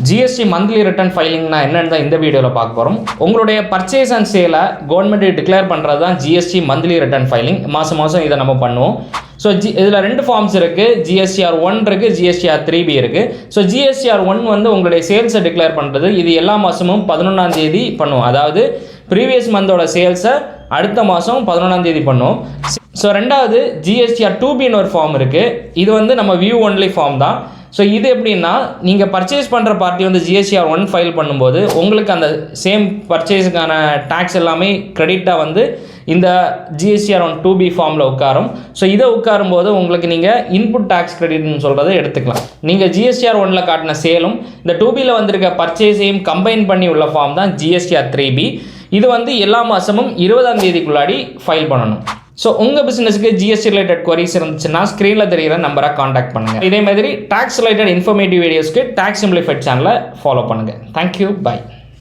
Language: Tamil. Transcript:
ஜிஎஸ்டி மந்த்லி ரிட்டர்ன் ஃபைலிங்னா என்னன்னு தான் இந்த வீடியோவில் பார்க்க போகிறோம். உங்களுடைய பர்ச்சேஸ் அண்ட் சேலை கவர்மெண்ட் டிக்ளேர் பண்ணுறது தான் ஜிஎஸ்டி மந்த்லி ரிட்டர்ன் ஃபைலிங். மாதம் இதை நம்ம பண்ணுவோம். ஸோ இதில் 2 ஃபார்ம்ஸ் இருக்குது. ஜிஎஸ்டிஆர் 1 இருக்குது, ஜிஎஸ்டிஆர் 3B இருக்குது. ஸோ ஜிஎஸ்டிஆர் 1 வந்து உங்களுடைய சேல்ஸை டிக்ளேர் பண்ணுறது. இது எல்லா மாதமும் 11ஆம் தேதி பண்ணுவோம். அதாவது ப்ரீவியஸ் மந்தோட சேல்ஸை அடுத்த மாதம் 11ஆம் தேதி பண்ணுவோம். ஸோ ரெண்டாவது ஜிஎஸ்டிஆர் 2Bன்னு ஒரு ஃபார்ம் இருக்குது. இது வந்து நம்ம வியூ ஒன்லி ஃபார்ம் தான். ஸோ இது எப்படின்னா, நீங்கள் பர்ச்சேஸ் பண்ணுற பார்ட்டி வந்து ஜிஎஸ்டிஆர் 1 ஃபைல் பண்ணும்போது உங்களுக்கு அந்த சேம் பர்ச்சேஸுக்கான டேக்ஸ் எல்லாமே கிரெடிட்டாக வந்து இந்த ஜிஎஸ்டிஆர் 2B ஃபார்மில் உட்காரும். ஸோ இதை உட்காரும்போது உங்களுக்கு நீங்கள் இன்புட் டேக்ஸ் கிரெடிட்னு சொல்கிறத எடுத்துக்கலாம். நீங்கள் ஜிஎஸ்டிஆர் 1ல் காட்டின சேலும் இந்த 2Bயில் வந்திருக்க பர்ச்சேஸையும் கம்பைன் பண்ணி உள்ள ஃபார்ம் தான் ஜிஎஸ்டிஆர் 3B. இது வந்து எல்லா மாதமும் 20ஆம் தேதிக்குள்ளாடி ஃபைல் பண்ணணும். ஸோ உங்கள் பிஸ்னஸுக்கு ஜிஎஸ்டி ரிலேட்டட் குவரிஸ் இருந்துச்சுன்னா ஸ்க்ரீனில் தெரிகிற நம்பரை காண்டாக்ட் பண்ணுங்கள். இதே மாதிரி டேக்ஸ் ரிலேட்டட் இன்ஃபர்மேட்டிவ் வீடியோஸ்க்கு டேக்ஸ் சிம்பிளிஃபைட் சேனலை ஃபாலோ பண்ணுங்கள். Thank you, by.